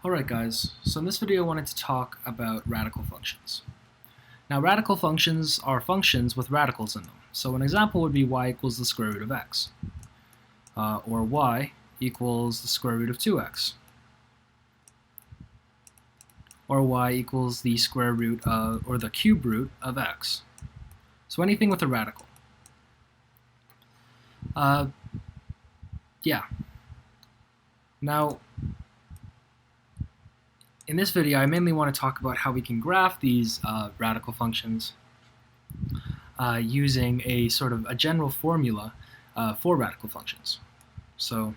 Alright guys, so in this video I wanted to talk about radical functions. Now radical functions are functions with radicals in them. So an example would be y equals the square root of x, or y equals the square root of 2x, or y equals the square root of, or the cube root of x. So anything with a radical. Yeah. Now, in this video, I mainly want to talk about how we can graph these radical functions using a sort of a general formula for radical functions. So, I'm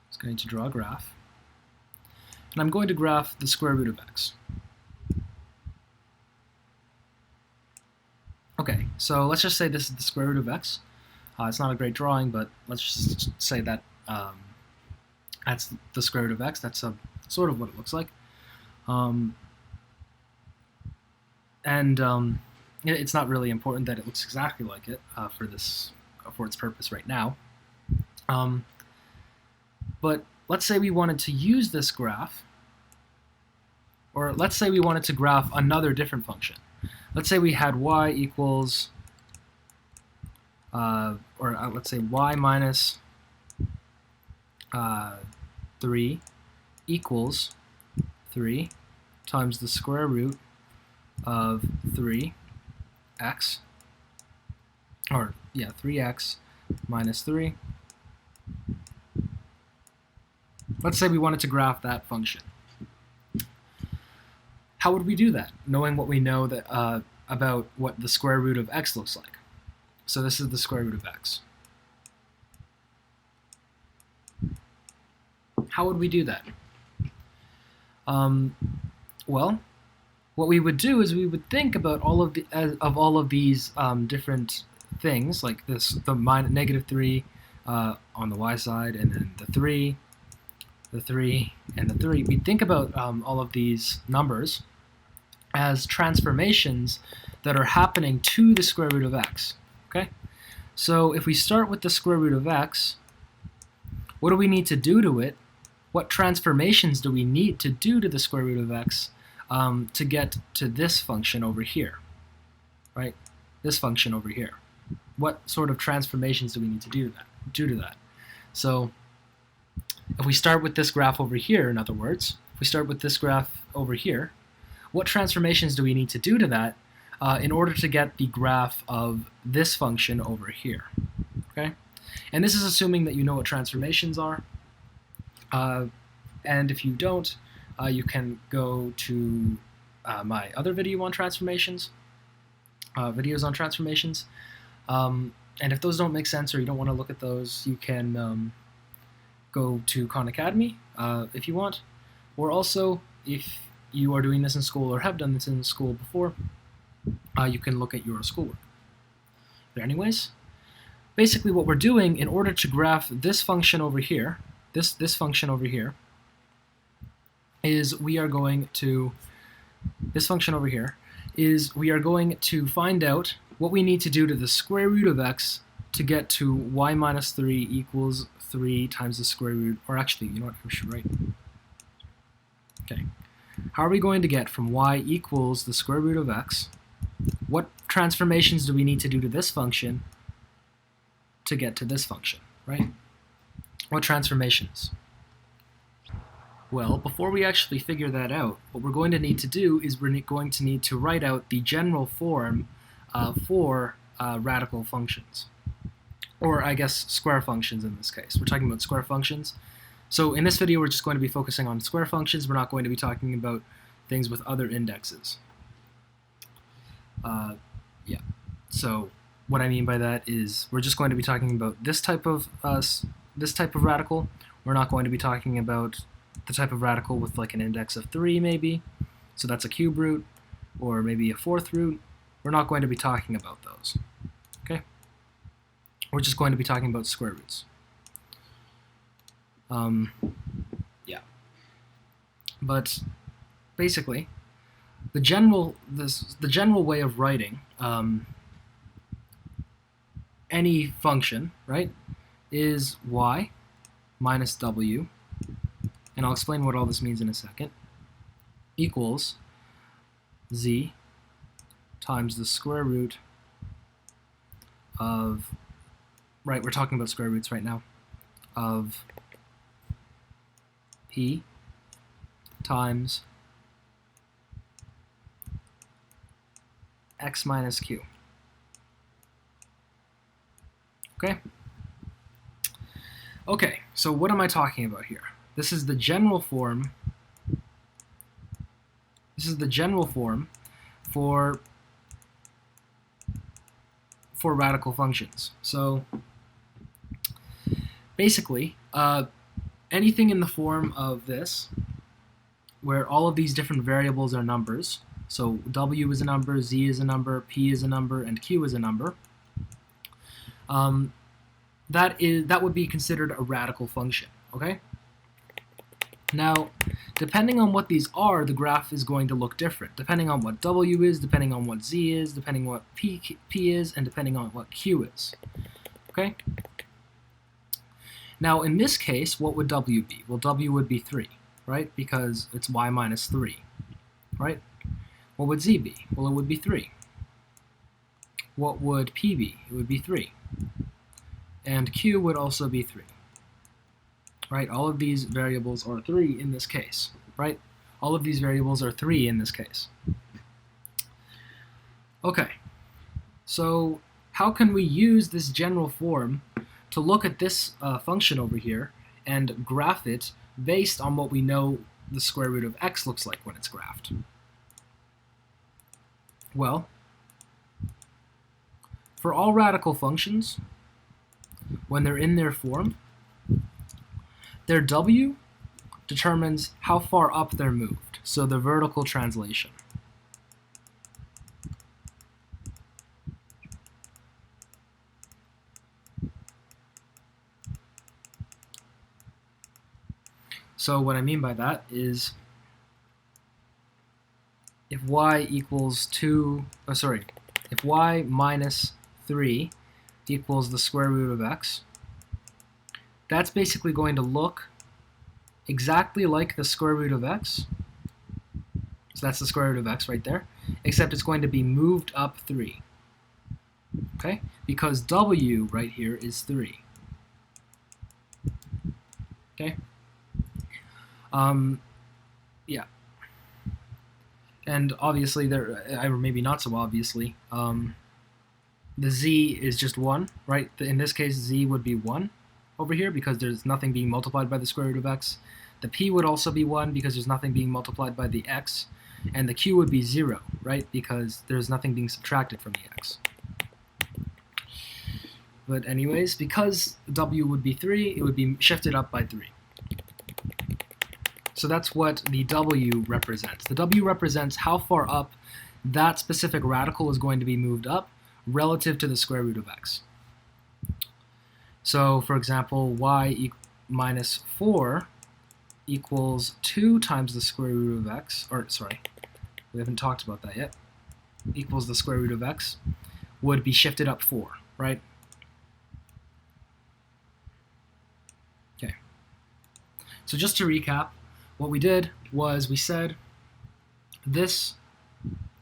just going to draw a graph, and I'm going to graph the square root of x. Okay, so let's just say this is the square root of x. It's not a great drawing, but let's just say that that's the square root of x. That's sort of what it looks like. It's not really important that it looks exactly like it for its purpose right now. But let's say we wanted to use this graph, or let's say we wanted to graph another different function. Let's say we had y equals, let's say y minus 3 equals 3 times the square root of 3x, or yeah, 3x minus 3. Let's say we wanted to graph that function. How would we do that, knowing what we know that about what the square root of x looks like? So this is the square root of x. How would we do that? Well, what we would do is we would think about all of these different things, like the negative 3 on the y side, and then the 3, and the 3. We think about all of these numbers as transformations that are happening to the square root of x. Okay? So if we start with the square root of x, what do we need to do to it? What transformations do we need to do to the square root of x to get to this function over here, right? This function over here. What sort of transformations do we need to do to that? So if we start with this graph over here, in other words, if we start with this graph over here, what transformations do we need to do to that in order to get the graph of this function over here? Okay, and this is assuming that you know what transformations are. And if you don't, you can go to my other video on transformations, videos on transformations. And if those don't make sense or you don't want to look at those, you can go to Khan Academy if you want. Or also, if you are doing this in school or have done this in school before, you can look at your schoolwork. But anyways, basically what we're doing in order to graph this function over here, this function over here, is we are going to find out what we need to do to the square root of x to get to y minus 3 equals 3 times the square root, or actually, you know what, we should write. Okay. How are we going to get from y equals the square root of x? What transformations do we need to do to this function to get to this function, right? What transformations? Well, before we actually figure that out, what we're going to need to do is we're going to need to write out the general form for radical functions. Or I guess square functions in this case. We're talking about square functions. So in this video we're just going to be focusing on square functions. We're not going to be talking about things with other indexes. Yeah. So what I mean by that is we're just going to be talking about this type of radical. We're not going to be talking about the type of radical with like an index of 3 maybe. So that's a cube root, or maybe a fourth root. We're not going to be talking about those. Okay? We're just going to be talking about square roots. Yeah. But basically, the general way of writing any function, right, is y minus w, and I'll explain what all this means in a second, equals z times the square root of, right, we're talking about square roots right now, of p times x minus q. Okay? Okay, so what am I talking about here? This is the general form. This is the general form for radical functions. So basically, anything in the form of this, where all of these different variables are numbers, so w is a number, z is a number, p is a number, and q is a number, that would be considered a radical function, okay? Now, depending on what these are, the graph is going to look different, depending on what w is, depending on what z is, depending on what p is, and depending on what q is, okay? Now, in this case, what would w be? Well, w would be 3, right? Because it's y minus 3, right? What would z be? Well, it would be 3. What would p be? It would be 3. And q would also be 3. Right? All of these variables are 3 in this case, right? All of these variables are 3 in this case. Okay, so how can we use this general form to look at this function over here and graph it based on what we know the square root of x looks like when it's graphed? Well, for all radical functions, when they're in their form, their w determines how far up they're moved, so the vertical translation. So what I mean by that is if y equals if y minus 3 equals the square root of x, that's basically going to look exactly like the square root of x. So that's the square root of x right there, except it's going to be moved up 3. Okay? Because w right here is 3. Okay? Yeah. And obviously, or maybe not so obviously, the z is just 1, right? In this case, z would be 1 over here because there's nothing being multiplied by the square root of x. The p would also be 1 because there's nothing being multiplied by the x. And the q would be 0, right? Because there's nothing being subtracted from the x. But anyways, because w would be 3, it would be shifted up by 3. So that's what the w represents. The w represents how far up that specific radical is going to be moved up relative to the square root of x. So, for example, y minus 4 equals 2 times the square root of x, or sorry, we haven't talked about that yet, equals the square root of x, would be shifted up 4, right? Okay. So just to recap, what we did was we said this,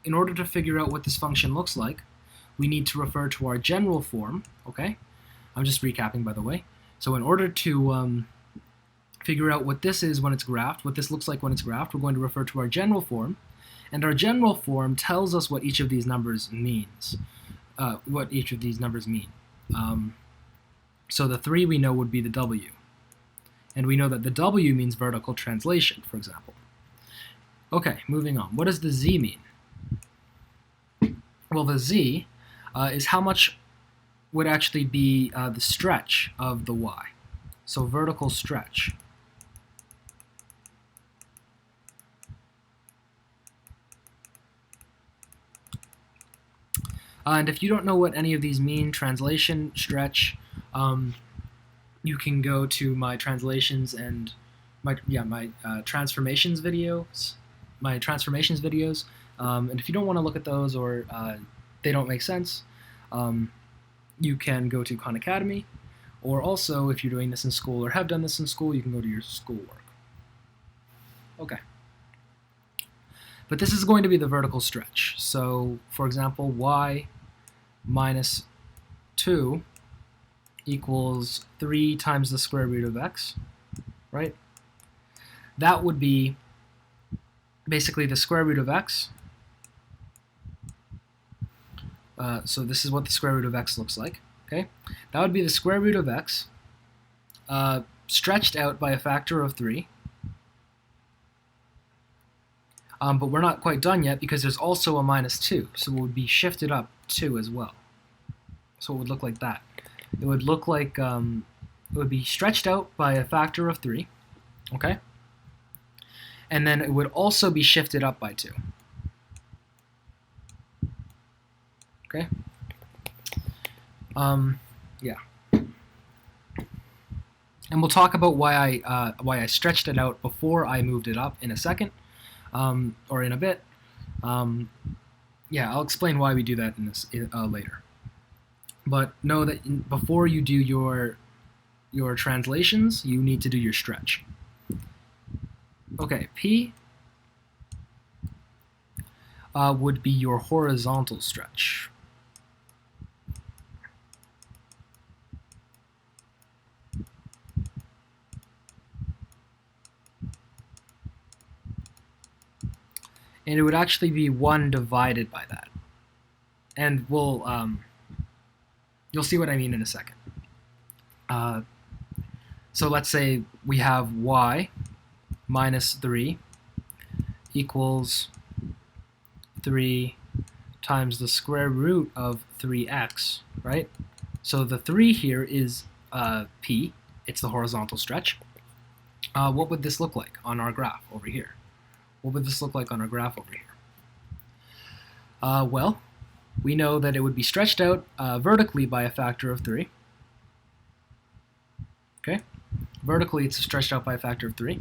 in order to figure out what this function looks like, we need to refer to our general form, okay? I'm just recapping, by the way. So in order to figure out what this is when it's graphed, what this looks like when it's graphed, we're going to refer to our general form. And our general form tells us what each of these numbers means, So the 3 we know would be the w. And we know that the w means vertical translation, for example. Okay, moving on. What does the z mean? Well, the z is how much would actually be the stretch of the y. So vertical stretch. And if you don't know what any of these mean, translation, stretch, you can go to my translations and my transformations videos. And if you don't want to look at those or they don't make sense, you can go to Khan Academy, or also if you're doing this in school or have done this in school, you can go to your schoolwork. Okay. But this is going to be the vertical stretch. So, for example, y minus 2 equals 3 times the square root of x, right? That would be basically the square root of x. So this is what the square root of x looks like. Okay, that would be the square root of x stretched out by a factor of 3. But we're not quite done yet because there's also a minus 2, so it would be shifted up 2 as well. So it would look like that. It would look like it would be stretched out by a factor of 3, okay? And then it would also be shifted up by 2. Okay? Yeah. And we'll talk about why I stretched it out before I moved it up in a second, or in a bit. Yeah, I'll explain why we do that in this later. But know that before you do your translations, you need to do your stretch. Okay, P would be your horizontal stretch. And it would actually be 1 divided by that. And we'll you'll see what I mean in a second. So let's say we have y minus 3 equals 3 times the square root of 3x, right? So the 3 here is p, it's the horizontal stretch. What would this look like on our graph over here? What would this look like on our graph over here? Well, we know that it would be stretched out vertically by a factor of 3. Okay? Vertically, it's stretched out by a factor of 3.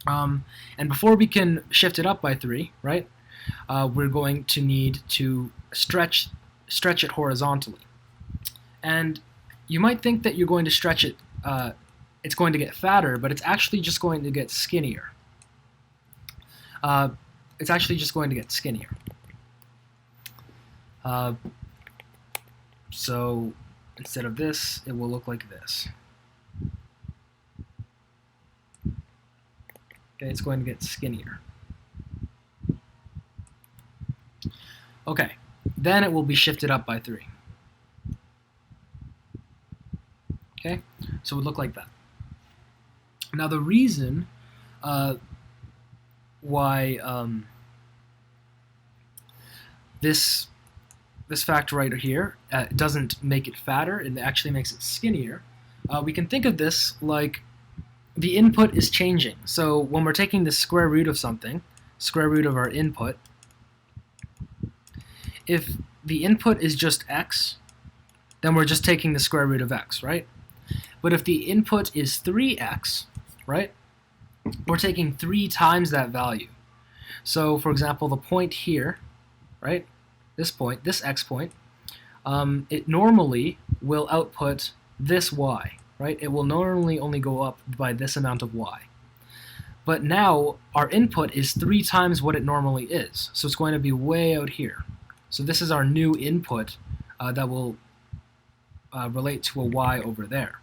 And before we can shift it up by 3, right, we're going to need to stretch it horizontally. And you might think that you're going to stretch it, it's going to get fatter, but it's actually just going to get skinnier. It's actually just going to get skinnier. So instead of this, it will look like this. Okay, it's going to get skinnier. Okay, then it will be shifted up by 3. Okay, so it would look like that. Now the reason why this factor right here doesn't make it fatter, it actually makes it skinnier, we can think of this like the input is changing. So when we're taking the square root of something, square root of our input, if the input is just x, then we're just taking the square root of x, right? But if the input is 3x, right, we're taking 3 times that value. So for example, the point here, right, this point, this x point, it normally will output this y, right? It will normally only go up by this amount of y. But now our input is 3 times what it normally is, so it's going to be way out here. So this is our new input that will relate to a y over there.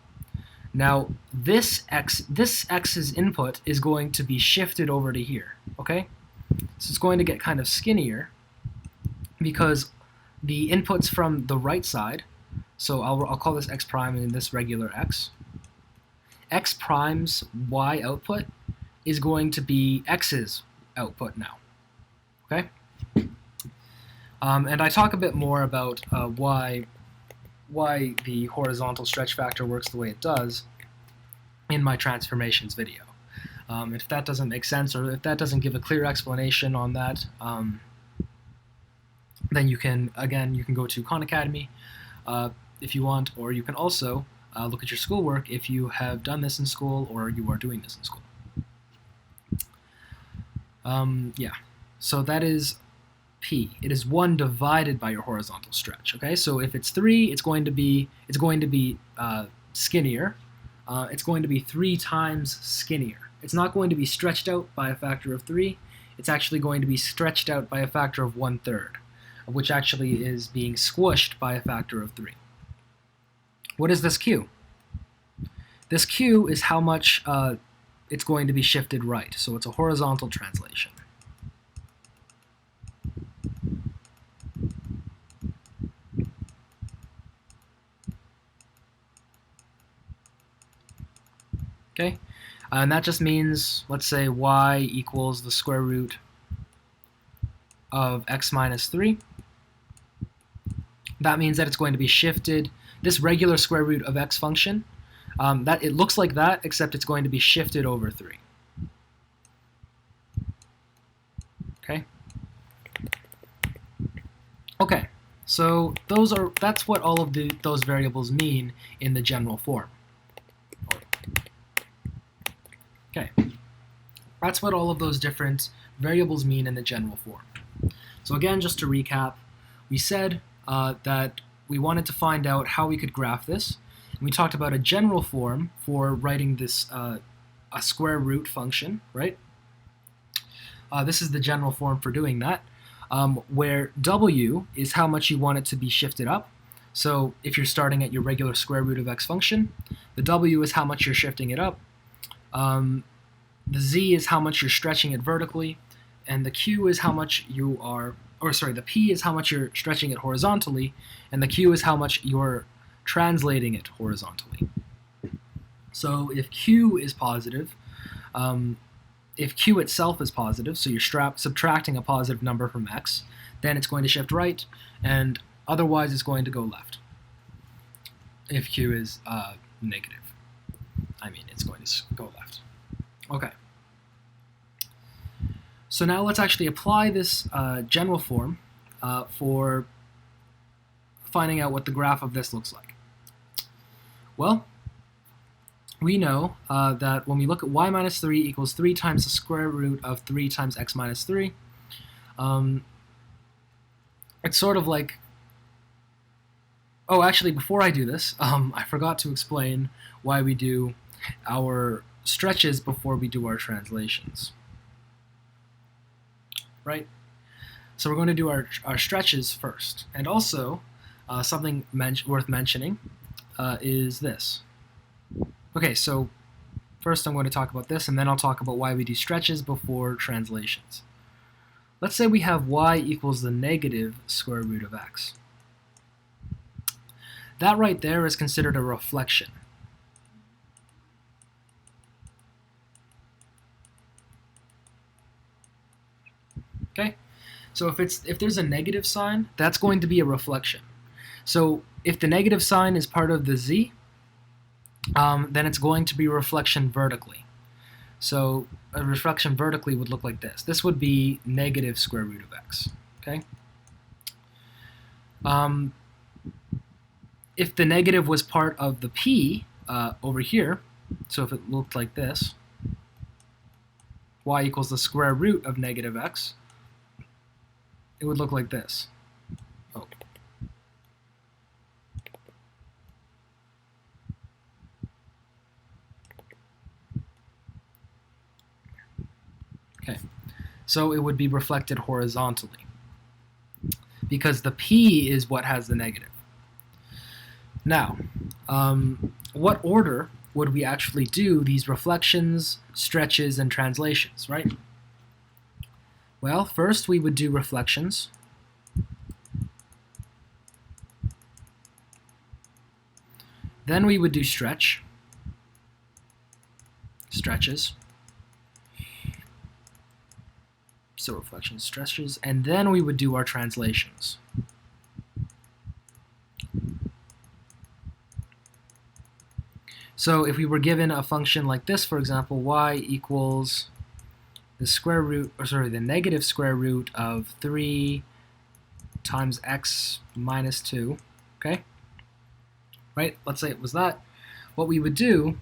Now this x's input is going to be shifted over to here, okay? So it's going to get kind of skinnier because the inputs from the right side, so I'll call this x prime and this regular x. X prime's y output is going to be x's output now, okay? And I talk a bit more about why the horizontal stretch factor works the way it does in my transformations video. If that doesn't make sense, or if that doesn't give a clear explanation on that, then you can go to Khan Academy if you want, or you can also look at your schoolwork if you have done this in school or you are doing this in school. Yeah, so that is P. It is 1 divided by your horizontal stretch. Okay, so if it's 3, it's going to be skinnier. It's going to be 3 times skinnier. It's not going to be stretched out by a factor of 3. It's actually going to be stretched out by a factor of 1/3, which actually is being squished by a factor of 3. What is this Q? This Q is how much it's going to be shifted right. So it's a horizontal translation. Okay, and that just means, let's say y equals the square root of x minus 3. That means that it's going to be shifted, this regular square root of x function, that it looks like that, except it's going to be shifted over 3. Okay? Okay, so that's what all of those variables mean in the general form. Okay, that's what all of those different variables mean in the general form. So again, just to recap, we said that we wanted to find out how we could graph this. And we talked about a general form for writing this a square root function, right? This is the general form for doing that, where w is how much you want it to be shifted up. So if you're starting at your regular square root of x function, the w is how much you're shifting it up. The z is how much you're stretching it vertically, and the q is how much you are, or sorry, the p is how much you're stretching it horizontally, and the q is how much you're translating it horizontally. So if q is positive, if q itself is positive, so you're subtracting a positive number from x, then it's going to shift right, and otherwise it's going to go left. If q is negative, it's going to go left. Okay. So now let's actually apply this general form for finding out what the graph of this looks like. Well, we know that when we look at y minus 3 equals 3 times the square root of 3 times x minus 3, it's sort of like, oh, actually, before I do this, I forgot to explain why we do our stretches before we do our translations. Right? So we're going to do our stretches first. And also, something worth mentioning is this. Okay, so first I'm going to talk about this, and then I'll talk about why we do stretches before translations. Let's say we have y equals the negative square root of x. That right there is considered a reflection. Okay, so if there's a negative sign, that's going to be a reflection. So if the negative sign is part of the z, then it's going to be reflection vertically. So a reflection vertically would look like this. This would be negative square root of x. Okay. If the negative was part of the p over here, so if it looked like this, y equals the square root of negative x, it would look like this. Oh. Okay, so it would be reflected horizontally because the p is what has the negative. Now, what order would we actually do these reflections, stretches, and translations, right? Well, first we would do reflections. Then we would do stretches. So reflections, stretches, and then we would do our translations. So if we were given a function like this, for example, y equals the negative square root of 3 times x minus 2, okay? Right, let's say it was that. What we would do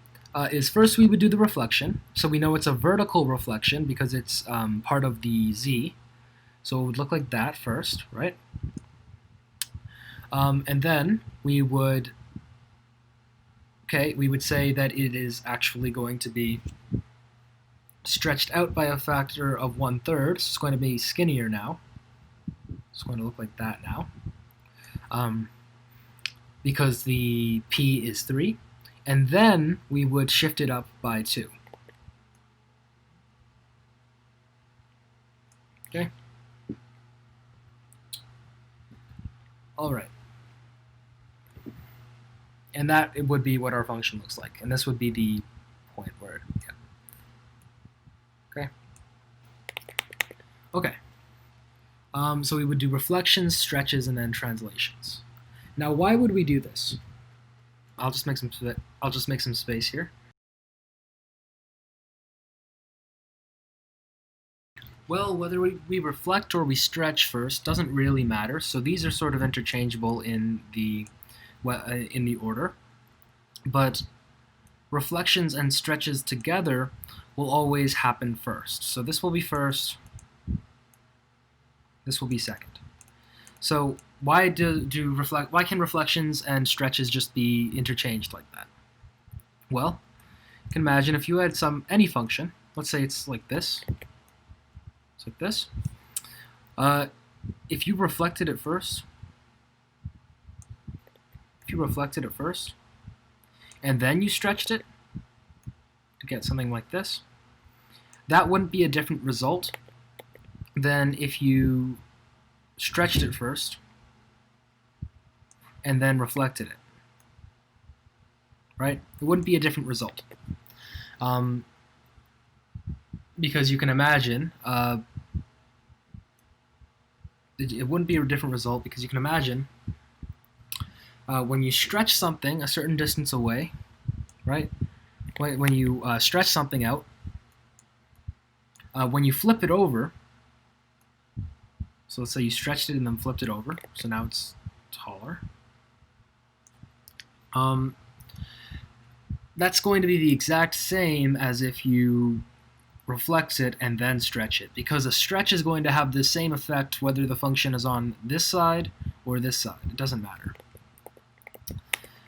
is first we would do the reflection. So we know it's a vertical reflection because it's part of the z. So it would look like that first, right? And then we would say that it is actually going to be stretched out by a factor of 1/3, so it's going to be skinnier now. It's going to look like that now. Because the p is 3. And then we would shift it up by 2. Okay? All right. And that it would be what our function looks like. And this would be the point where, yeah. Okay? Okay. So we would do reflections, stretches, and then translations. Now, why would we do this? I'll just make some space here. Well, whether we reflect or we stretch first doesn't really matter. So these are sort of interchangeable in the order. But reflections and stretches together will always happen first. So this will be first. This will be second. So why can reflections and stretches just be interchanged like that? Well, you can imagine if you had any function, let's say it's like this. It's like this. If you reflected it first, and then you stretched it to get something like this, that wouldn't be a different result than if you stretched it first and then reflected it. Right? It wouldn't be a different result. Because you can imagine, it wouldn't be a different result because you can imagine when you stretch something a certain distance away, right? When you stretch something out, when you flip it over, so let's say you stretched it and then flipped it over, so now it's taller. That's going to be the exact same as if you reflex it and then stretch it, because a stretch is going to have the same effect whether the function is on this side or this side. It doesn't matter.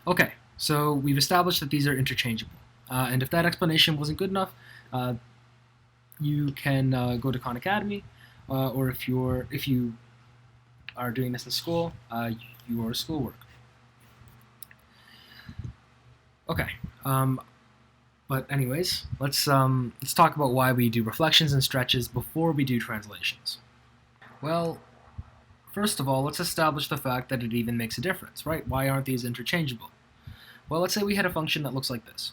Okay, so we've established that these are interchangeable. And if that explanation wasn't good enough, you can go to Khan Academy, or if you are doing this in school, your schoolwork. Okay. But anyways, let's talk about why we do reflections and stretches before we do translations. Well, first of all, let's establish the fact that it even makes a difference, right? Why aren't these interchangeable? Well, let's say we had a function that looks like this.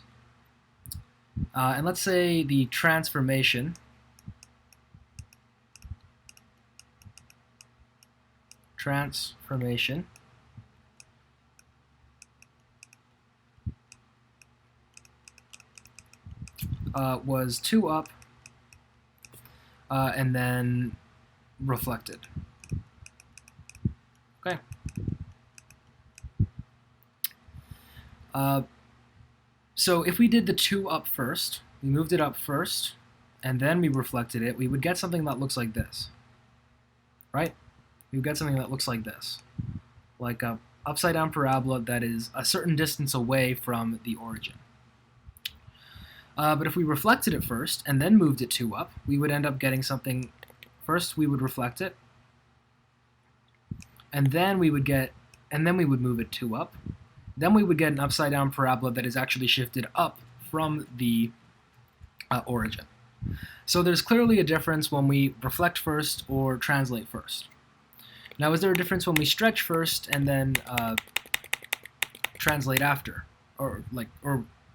And let's say the transformation was 2 up and then reflected. Okay. So if we did the 2 up first, we moved it up first, and then we reflected it, we would get something that looks like this. Right? We would get something that looks like this. Like a upside down parabola that is a certain distance away from the origin. But if we reflected it first and then moved it 2 up, we would end up getting something. First we would reflect it, and then we would move it 2 up. Then we would get an upside down parabola that is actually shifted up from the origin. So there's clearly a difference when we reflect first or translate first. Now, is there a difference when we stretch first and then translate after,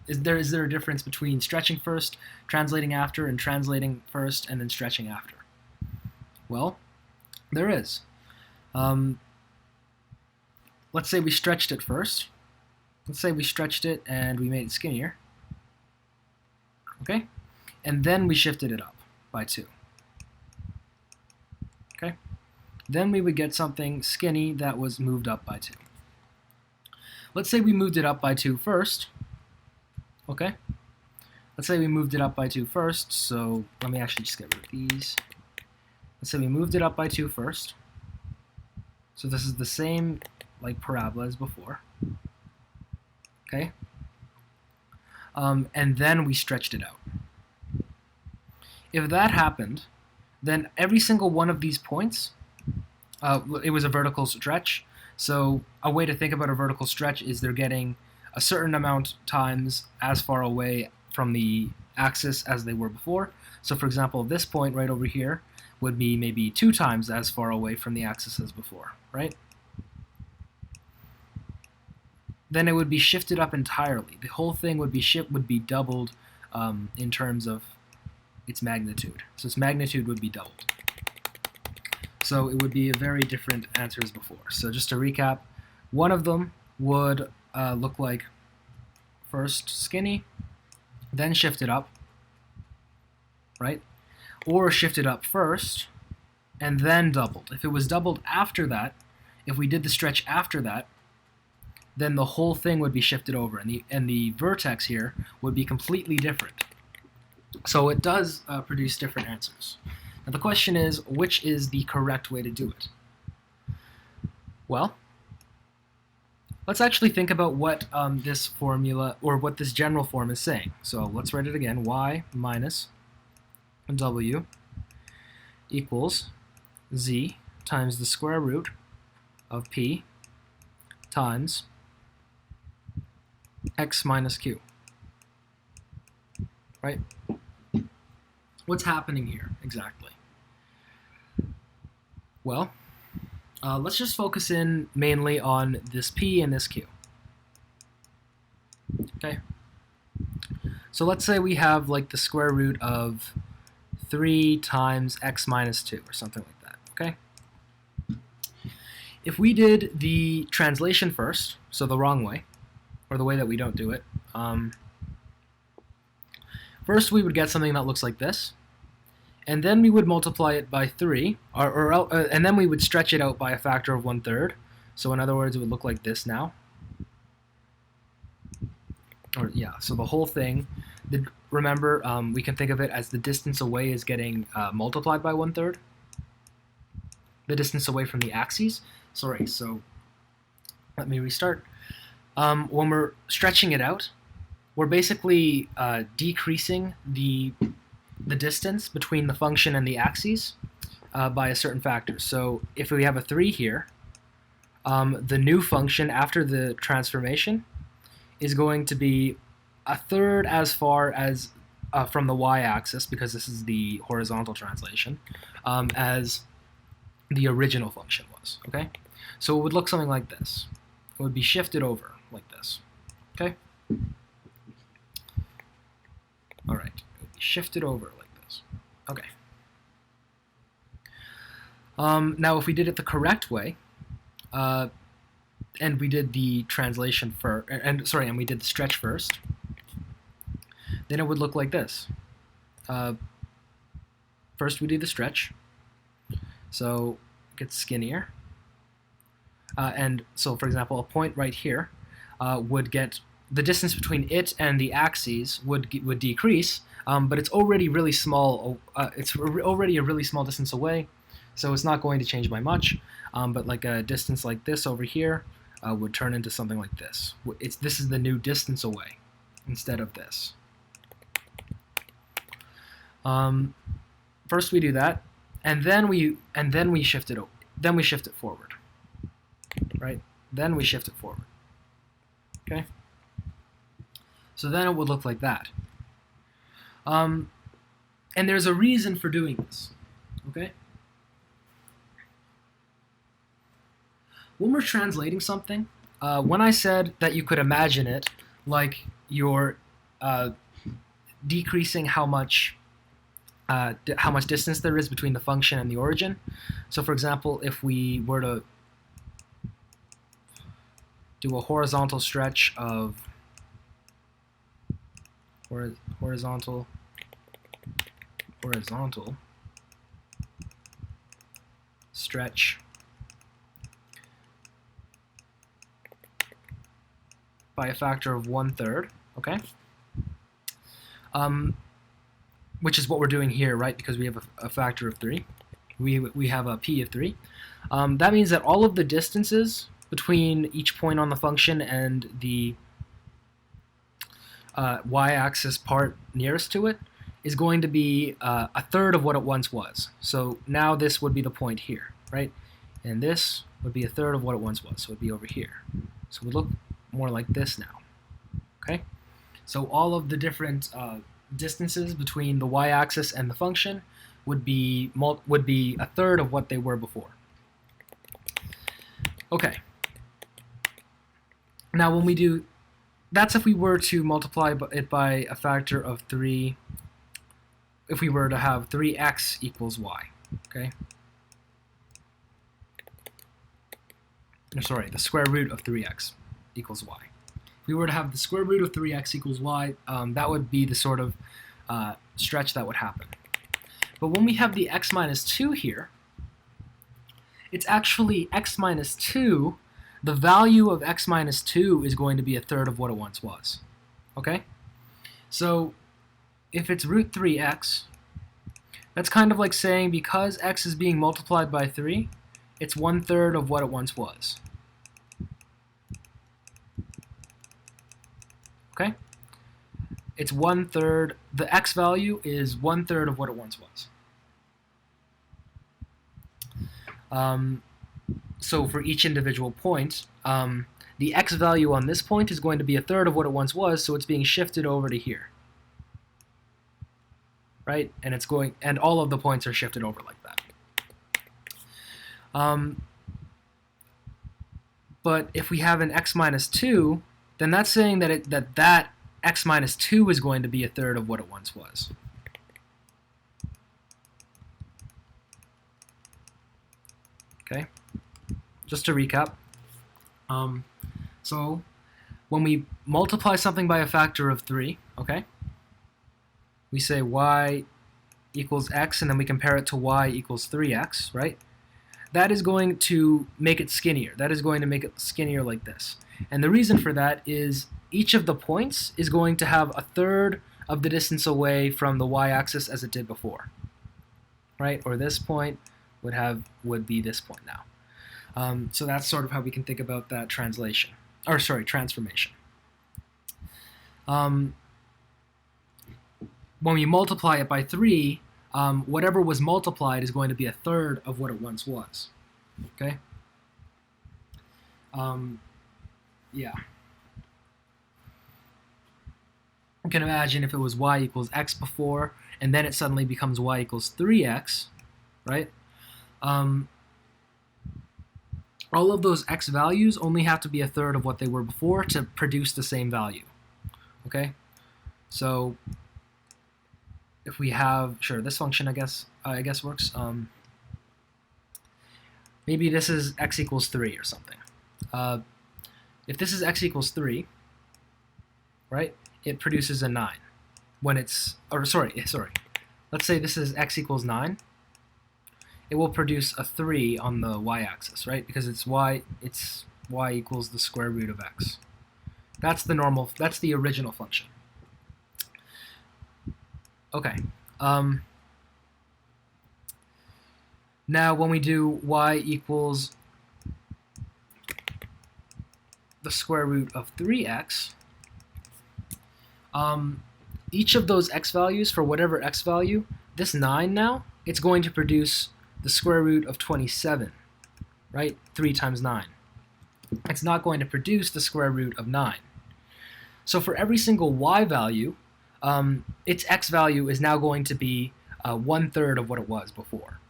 is there a difference between stretching first, translating after, and translating first and then stretching after? Well, there is. Let's say we stretched it first. Let's say we stretched it and we made it skinnier. Okay? And then we shifted it up by 2. Okay? Then we would get something skinny that was moved up by 2. Let's say we moved it up by 2 first. Okay? Let's say we moved it up by 2 first, so let me actually just get rid of these. Let's say we moved it up by 2 first. So this is the same like parabola as before. Okay? And then we stretched it out. if that happened, then every single one of these points, it was a vertical stretch. So a way to think about a vertical stretch is they're getting a certain amount times as far away from the axis as they were before. So for example, this point right over here would be maybe 2 times as far away from the axis as before, right? Then it would be shifted up entirely. The whole thing would be doubled in terms of its magnitude. So its magnitude would be doubled. So it would be a very different answer as before. So just to recap, one of them would look like first skinny, then shifted up, right? Or shifted up first, and then doubled. If it was doubled after that, if we did the stretch after that, then the whole thing would be shifted over, and the vertex here would be completely different. So it does produce different answers. Now the question is, which is the correct way to do it? Well, let's actually think about what this formula, or what this general form is saying. So let's write it again. Y minus W equals Z times the square root of P times X minus Q. Right? What's happening here exactly? Well, let's just focus in mainly on this P and this Q. Okay? So let's say we have like the square root of 3 times x minus 2 or something like that. Okay? If we did the translation first, so the wrong way, or the way that we don't do it, first we would get something that looks like this, and then we would multiply it by 3, and then we would stretch it out by a factor of 1/3. So in other words, it would look like this now. Or yeah, so the whole thing, remember, we can think of it as the distance away is getting multiplied by 1/3. The distance away from the axes. Sorry, so let me restart. When we're stretching it out, we're basically decreasing the distance between the function and the axes by a certain factor. So if we have a 3 here, the new function after the transformation is going to be 1/3 as far as from the y-axis, because this is the horizontal translation, as the original function was. Okay, so it would look something like this. It would be shifted over like this. Okay. All right. It would be shifted over like this. Okay. Now, if we did it the correct way, and we did the translation first, and we did the stretch first, then it would look like this. First we do the stretch, so it gets skinnier, and so for example, a point right here would get the distance between it and the axes would decrease, but it's already really small. It's already a really small distance away, so it's not going to change by much. But like a distance like this over here would turn into something like this. This is the new distance away instead of this. First we do that, and then we shift it over. Then we shift it forward, right? Then we shift it forward. Okay. So then it would look like that. And there's a reason for doing this. Okay. When we're translating something, when I said that you could imagine it like you're decreasing how much distance there is between the function and the origin. So for example, if we were to do a horizontal stretch of horizontal stretch by a factor of 1/3, okay? Which is what we're doing here, right? Because we have a factor of 3. We have a p of 3. That means that all of the distances between each point on the function and the y-axis part nearest to it is going to be a third of what it once was. So now this would be the point here, right? And this would be a third of what it once was, so it would be over here. So it would look more like this now, okay? So all of the different distances between the y-axis and the function would be a third of what they were before. Okay. Now when we do, that's if we were to multiply it by a factor of 3, if we were to have 3x equals y, okay? Or sorry, the square root of 3x equals y. If we were to have the square root of 3x equals y, that would be the sort of stretch that would happen. But when we have the x minus 2 here, it's actually x minus 2. The value of x minus 2 is going to be a third of what it once was. Okay? So if it's root 3x, that's kind of like saying because x is being multiplied by 3, it's 1/3 of what it once was. Okay? It's 1/3, the x value is 1/3 of what it once was. So for each individual point, the x value on this point is going to be a third of what it once was, so it's being shifted over to here. Right? And it's going, and all of the points are shifted over like that. But if we have an x minus 2, then that's saying that that x minus 2 is going to be a third of what it once was. Okay? Just to recap. So when we multiply something by a factor of 3, okay, we say y equals x, and then we compare it to y equals 3x, right? That is going to make it skinnier. That is going to make it skinnier like this. And the reason for that is each of the points is going to have a third of the distance away from the y-axis as it did before, right? Or this point would be this point now. So that's sort of how we can think about that transformation. When we multiply it by 3, whatever was multiplied is going to be a third of what it once was. Okay? Yeah. You can imagine if it was y equals x before, and then it suddenly becomes y equals 3x, right? All of those x values only have to be a third of what they were before to produce the same value. Okay? So if we have, sure, this function I guess works. Maybe this is x equals 3 or something. If this is x equals 3, right, it produces a 9 when it's, or sorry, let's say this is x equals 9. It will produce a 3 on the y-axis, right? Because it's y equals the square root of x. That's the original function. Okay. Now when we do y equals the square root of 3x, each of those x values, for whatever x value, this 9 now, it's going to produce the square root of 27, right? 3 times 9. It's not going to produce the square root of 9. So for every single y value, its x value is now going to be 1/3 of what it was before.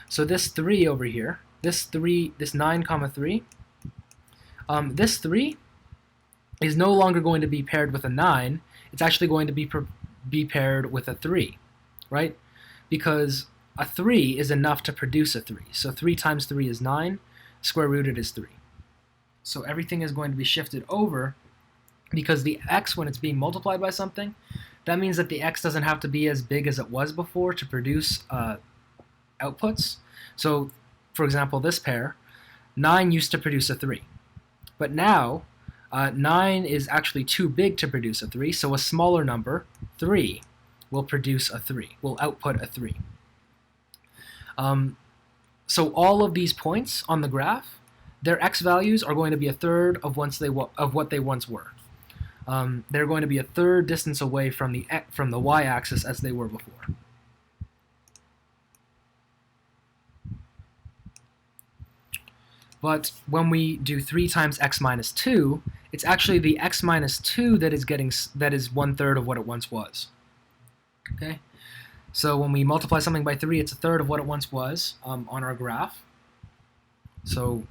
So this 3 over here, this 9 comma 3, this 3 is no longer going to be paired with a 9. It's actually going to be paired with a 3, right? Because a 3 is enough to produce a 3. So 3 times 3 is 9, square rooted is 3. So everything is going to be shifted over because the x, when it's being multiplied by something, that means that the x doesn't have to be as big as it was before to produce outputs. So, for example, this pair, 9 used to produce a 3. But now, 9 is actually too big to produce a 3, so a smaller number, 3, will produce a 3, will output a 3. So all of these points on the graph, their x values are going to be a third of what they once were. they're going to be a third distance away from the y-axis as they were before. But when we do 3 times x minus 2, it's actually the x minus 2 that is 1/3 of what it once was. Okay, so when we multiply something by 3, it's 1/3 of what it once was on our graph. So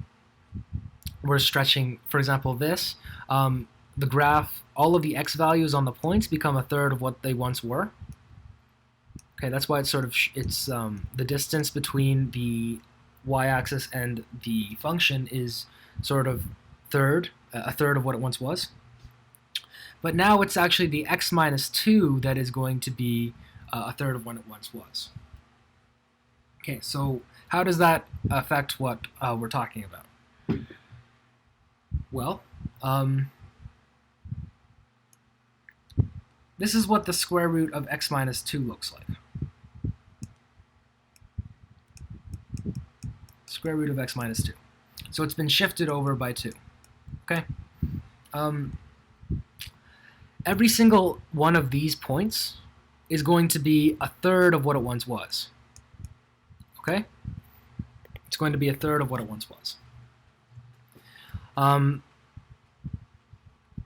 we're stretching, for example, this. The graph, all of the x values on the points become 1/3 of what they once were. Okay, that's why it's sort of the distance between the y-axis and the function is sort of a third of what it once was. But now it's actually the x minus 2 that is going to be 1/3 of what it once was. Okay, so how does that affect what we're talking about? Well, this is what the square root of x minus 2 looks like. Square root of x minus 2. So it's been shifted over by 2. Okay? Every single one of these points is going to be 1/3 of what it once was. Okay? It's going to be 1/3 of what it once was.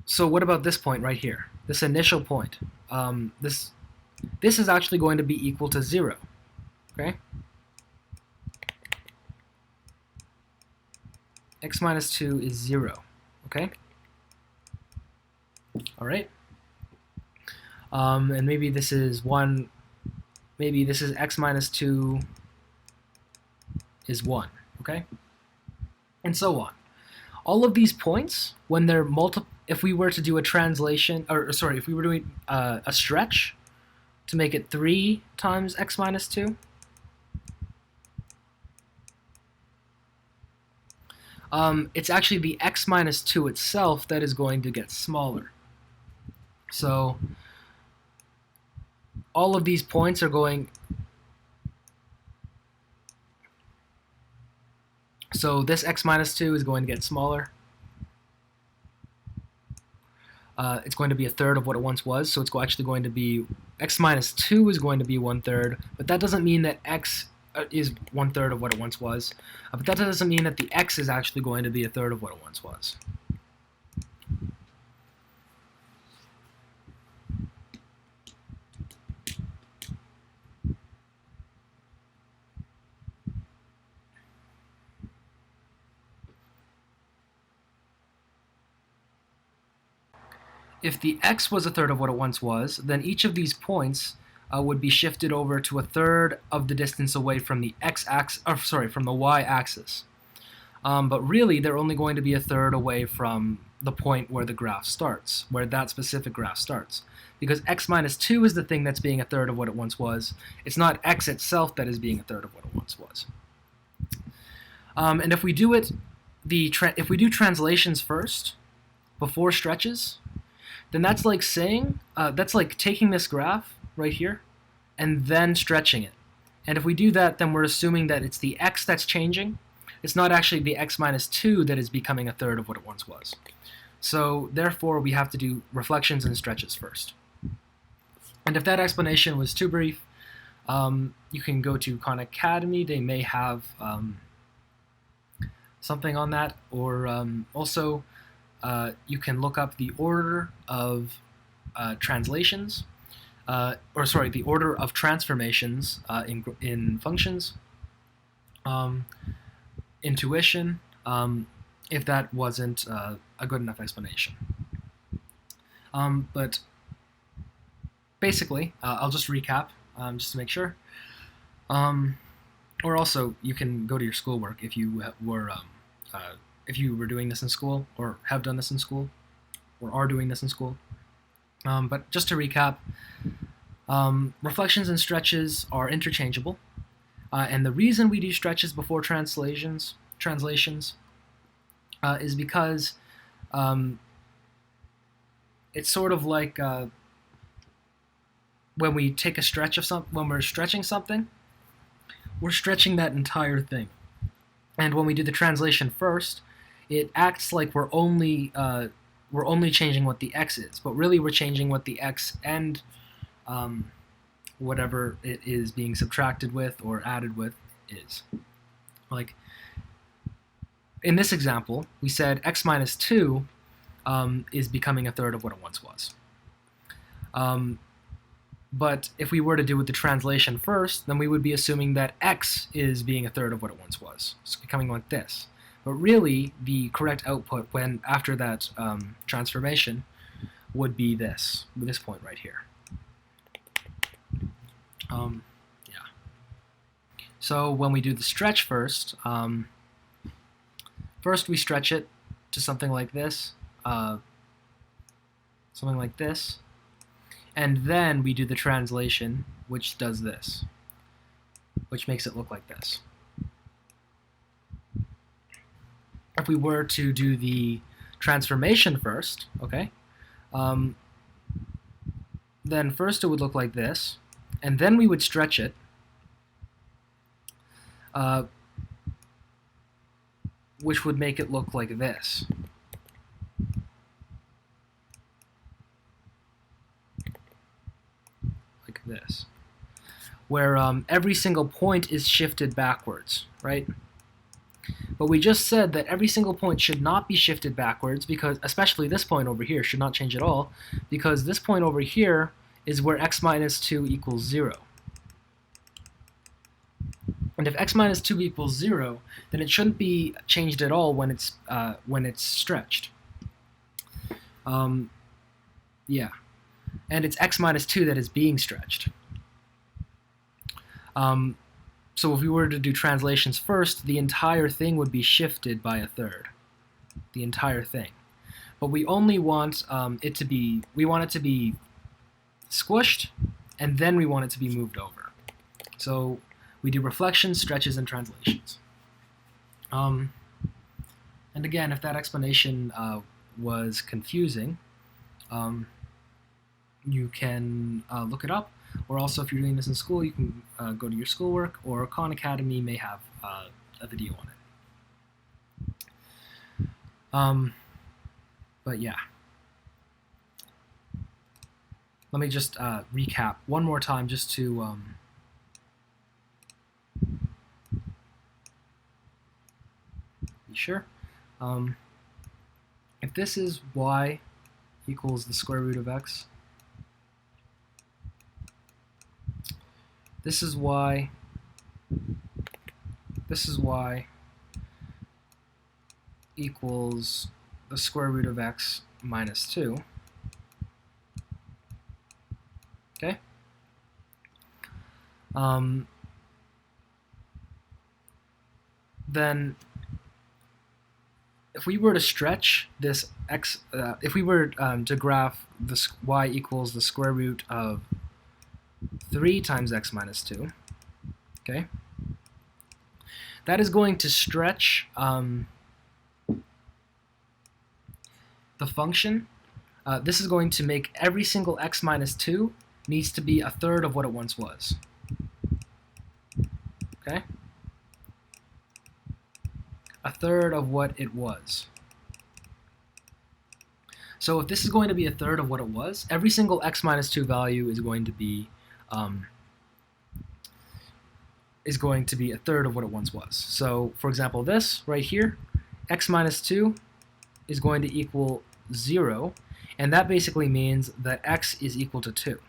So what about this point right here? This initial point. This is actually going to be equal to 0. Okay? X minus 2 is 0. Okay? Alright? And maybe this is 1. Maybe this is x minus 2 is 1. Okay? And so on. All of these points, when they're if we were to do a translation, or sorry, if we were doing a stretch to make it 3 times x minus 2, it's actually the x minus 2 itself that is going to get smaller. So all of these points are going... So this x minus 2 is going to get smaller. It's going to be 1/3 of what it once was, so it's actually going to be... x minus 2 is going to be 1/3, but that doesn't mean that x is 1/3 of what it once was. But that doesn't mean that the x is actually going to be 1/3 of what it once was. If the x was 1/3 of what it once was, then each of these points would be shifted over to 1/3 of the distance away from the x-axis, or sorry, from the y-axis. But really, they're only going to be 1/3 away from the point where the graph starts, where that specific graph starts. Because x minus 2 is the thing that's being 1/3 of what it once was. It's not x itself that is being 1/3 of what it once was. And if we do it, if we do translations first, before stretches, then that's like saying, that's like taking this graph right here and then stretching it. And if we do that, then we're assuming that it's the x that's changing. It's not actually the x minus 2 that is becoming 1/3 of what it once was. So therefore, we have to do reflections and stretches first. And if that explanation was too brief, you can go to Khan Academy. They may have something on that, or also you can look up the order of translations, or sorry, the order of transformations in functions, intuition, if that wasn't a good enough explanation. But basically, I'll just recap just to make sure. Or also, you can go to your schoolwork if you were doing this in school, or have done this in school, or are doing this in school. But just to recap, reflections and stretches are interchangeable, and the reason we do stretches before translations is because it's sort of like when we take a stretch of when we're stretching something, we're stretching that entire thing. And when we do the translation first, it acts like we're only we're only changing what the x is, but really we're changing what the x and whatever it is being subtracted with or added with is. Like in this example, we said x minus 2 is becoming a third of what it once was. But if we were to do with the translation first, then we would be assuming that x is being a third of what it once was. It's becoming like this. But really, the correct output when after that transformation would be this point right here. Yeah. So when we do the stretch first, first we stretch it to something like this, and then we do the translation, which does this, which makes it look like this. If we were to do the transformation first, okay, then first it would look like this, and then we would stretch it, which would make it look like this. Like this. Where every single point is shifted backwards, right? But we just said that every single point should not be shifted backwards, because especially this point over here should not change at all, because this point over here is where x minus 2 equals 0. And if x minus 2 equals 0, then it shouldn't be changed at all when it's stretched. Yeah. And it's x minus 2 that is being stretched. So if we were to do translations first, the entire thing would be shifted by a third. The entire thing. But we only want it to be squished, and then we want it to be moved over. So we do reflections, stretches, and translations. And again, if that explanation was confusing, you can look it up. Or also, if you're doing this in school, you can go to your schoolwork, or Khan Academy may have a video on it. But yeah. Let me just recap one more time just to be sure. If this is y equals the square root of x, this is y equals the square root of x minus 2. Okay? Then if we were to stretch this x, if we were to graph this y equals the square root of 3 times x minus 2, okay, that is going to stretch the function. This is going to make every single x minus 2 needs to be a third of what it once was. Okay? A third of what it was. So if this is going to be a third of what it was, every single x minus 2 value is going to be a third of what it once was. So for example, this right here, x minus 2 is going to equal 0, and that basically means that x is equal to 2.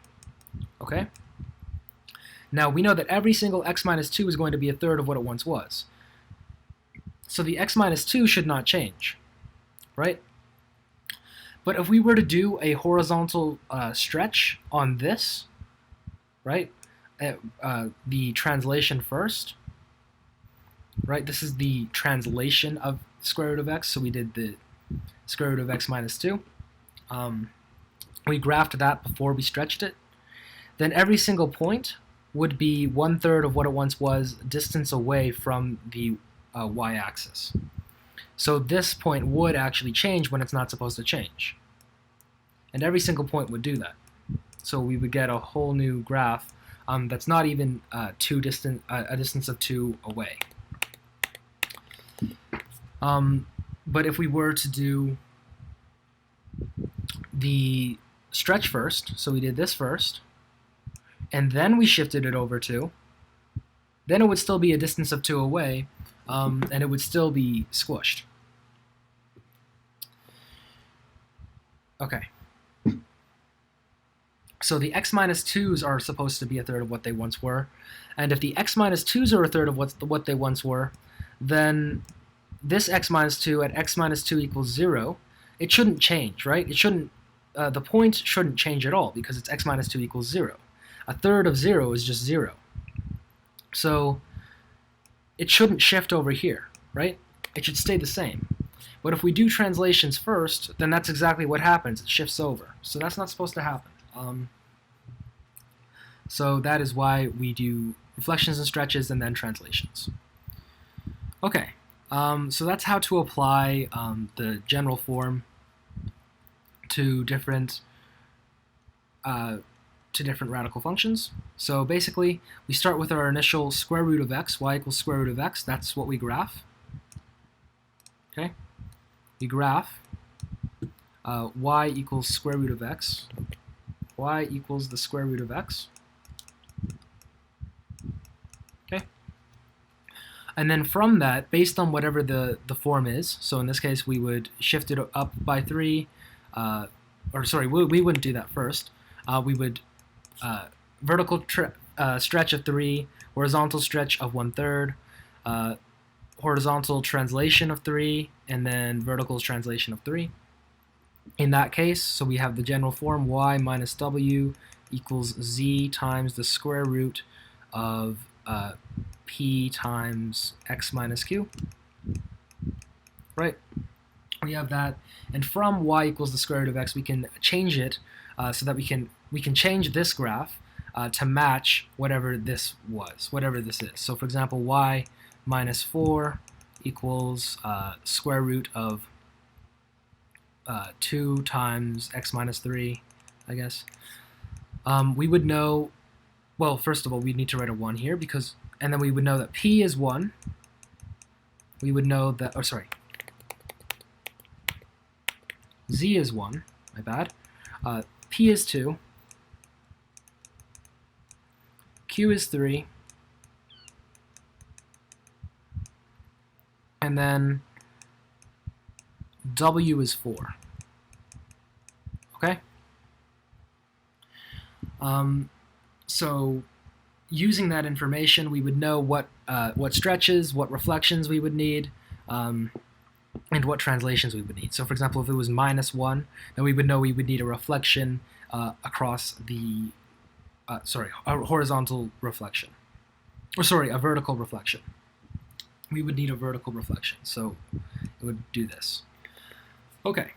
Okay? Now we know that every single x minus 2 is going to be a third of what it once was. So the x minus 2 should not change, right? But if we were to do a horizontal stretch on this, right, the translation first, right, this is the translation of square root of x, so we did the square root of x minus 2. We graphed that before we stretched it. Then every single point would be 1/3 of what it once was distance away from the y-axis. So this point would actually change when it's not supposed to change. And every single point would do that. So we would get a whole new graph that's not even a distance of 2 away. But if we were to do the stretch first, so we did this first, and then we shifted it over 2, then it would still be a distance of 2 away, and it would still be squished. Okay. So the x minus 2's are supposed to be a third of what they once were, and if the x minus 2's are a third of what they once were, then this x minus 2 at x minus 2 equals 0, it shouldn't change, right? It shouldn't, the point shouldn't change at all because it's x minus 2 equals 0. A third of 0 is just 0. So it shouldn't shift over here, right? It should stay the same. But if we do translations first, then that's exactly what happens. It shifts over. So that's not supposed to happen. So that is why we do reflections and stretches and then translations. Okay, so that's how to apply the general form to different radical functions. So basically, we start with our initial square root of x, y equals square root of x. That's what we graph. Okay, we graph y equals square root of x. Y equals the square root of x. Okay, and then from that, based on whatever the form is, so in this case we would shift it up by 3, or sorry, we wouldn't do that first. We would vertical stretch of 3, horizontal stretch of 1/3, horizontal translation of 3, and then vertical translation of 3. In that case, so we have the general form y minus w equals z times the square root of p times x minus q. Right? We have that, and from y equals the square root of x, we can change it so that we can change this graph to match whatever this was, whatever this is. So for example, y minus 4 equals square root of 2 times x minus 3, I guess. We would know, well, first of all, we'd need to write a 1 here, because, and then we would know that p is 1. We would know that, oh, sorry, z is 1, my bad. P is 2. Q is 3. And then W is 4. Okay? So using that information, we would know what stretches, what reflections we would need, and what translations we would need. So for example, if it was minus 1, then we would know we would need a reflection across the, a horizontal reflection. Or sorry, a vertical reflection. We would need a vertical reflection, so it would do this. Okay.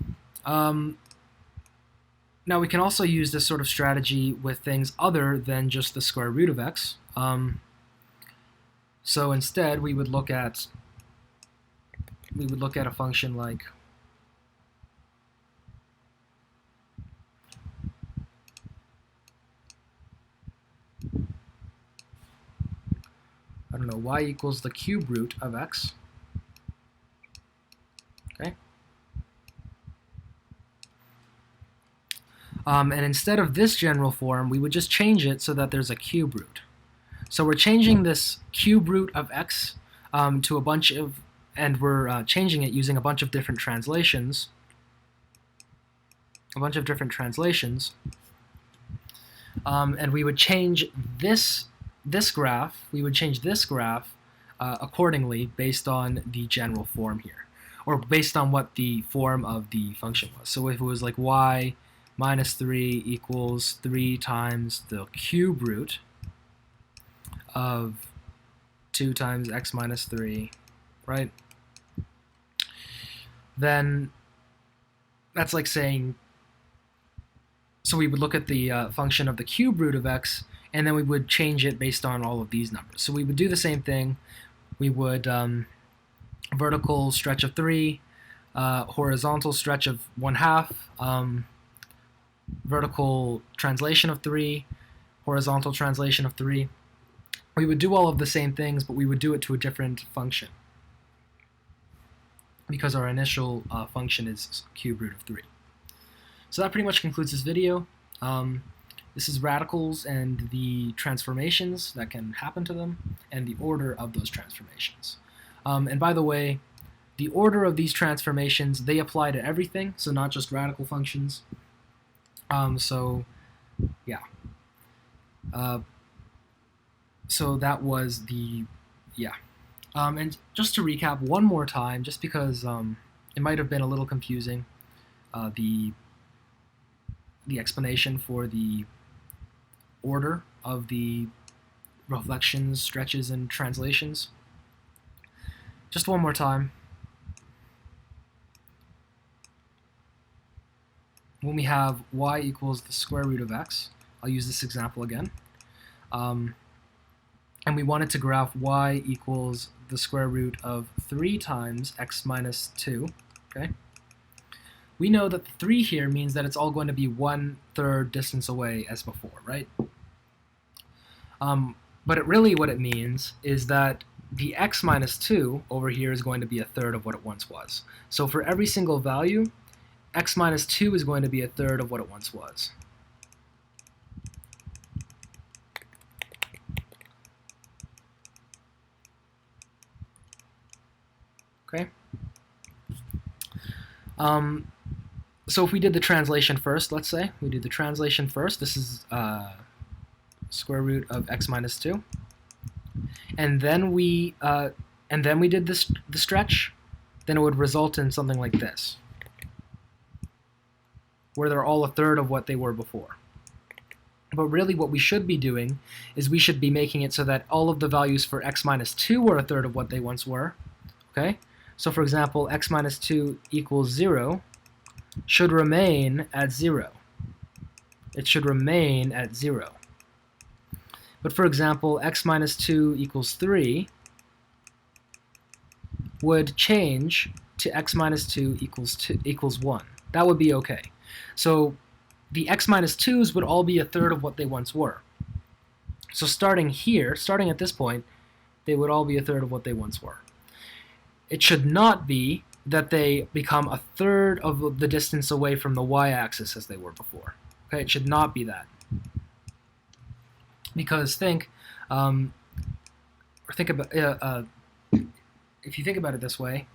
Now we can also use this sort of strategy with things other than just the square root of x. So instead, we would look at a function like I don't know, y equals the cube root of x. Okay. And instead of this general form, we would just change it so that there's a cube root. So we're changing this cube root of x to a bunch of, and we're changing it using a bunch of different translations. And we would change this graph. We would change this graph accordingly based on the general form here, or based on what the form of the function was. So if it was like y minus 3 equals 3 times the cube root of 2 times x minus 3, right? Then that's like saying, so we would look at the function of the cube root of x, and then we would change it based on all of these numbers. So we would do the same thing. We would vertical stretch of 3, horizontal stretch of 1/2, vertical translation of 3, horizontal translation of 3. We would do all of the same things, but we would do it to a different function, because our initial function is cube root of 3. So that pretty much concludes this video. This is radicals and the transformations that can happen to them, and the order of those transformations. And by the way, the order of these transformations, they apply to everything, so not just radical functions. So that was the, and just to recap one more time, just because it might have been a little confusing, the explanation for the order of the reflections, stretches, and translations. Just one more time. When we have y equals the square root of x, I'll use this example again, and we wanted to graph y equals the square root of 3 times x minus 2, okay? We know that the 3 here means that it's all going to be 1/3 distance away as before, right? But really what it means is that the x minus 2 over here is going to be 1/3 of what it once was. So for every single value, x minus 2 is going to be 1/3 of what it once was. Okay? So if we did the translation first, let's say, we do the translation first, this is square root of x minus 2. And then we did this, the stretch, then it would result in something like this, where they're all 1/3 of what they were before. But really what we should be doing is we should be making it so that all of the values for x minus 2 were 1/3 of what they once were. Okay? So for example, x minus 2 equals 0 should remain at 0. It should remain at 0. But for example, x minus 2 equals 3 would change to x minus 2 equals 1. That would be okay. So the x minus 2's would all be 1/3 of what they once were. So starting here, starting at this point, they would all be 1/3 of what they once were. It should not be that they become 1/3 of the distance away from the y-axis as they were before. Okay, it should not be that. Because think about if you think about it this way,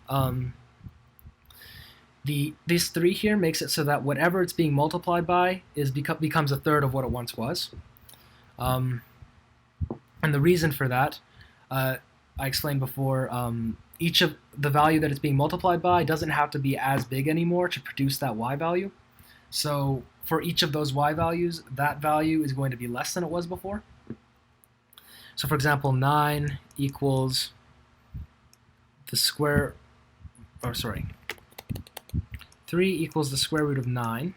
this 3 here makes it so that whatever it's being multiplied by becomes 1/3 of what it once was. And the reason for that, I explained before, each of the value that it's being multiplied by doesn't have to be as big anymore to produce that y value. So for each of those y values, that value is going to be less than it was before. So for example, 9 equals the square, 3 equals the square root of 9,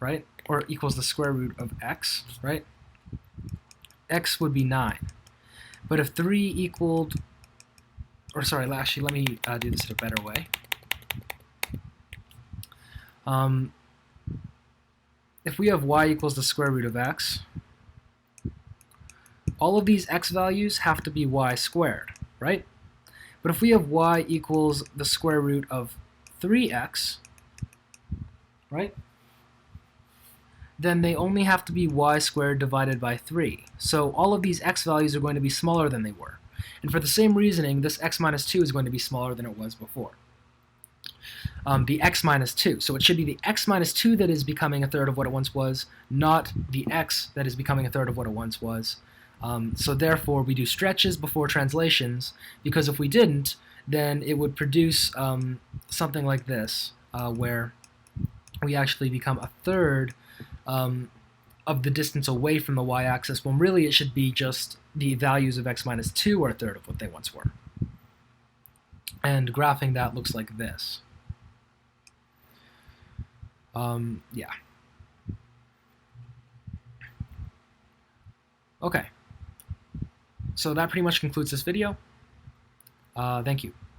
right? Or equals the square root of x, right? X would be 9. But if 3 equaled, actually let me do this in a better way. If we have y equals the square root of x, all of these x values have to be y squared, right? But if we have y equals the square root of 3x, right, then they only have to be y squared divided by 3. So all of these x values are going to be smaller than they were. And for the same reasoning, this x minus 2 is going to be smaller than it was before. The x minus 2. So it should be the x minus 2 that is becoming 1/3 of what it once was, not the x that is becoming 1/3 of what it once was. So therefore, we do stretches before translations, because if we didn't, then it would produce something like this, where we actually become 1/3 of the distance away from the y-axis, when really it should be just the values of x minus 2 are 1/3 of what they once were. And graphing that looks like this. Yeah. Okay. So that pretty much concludes this video. Thank you.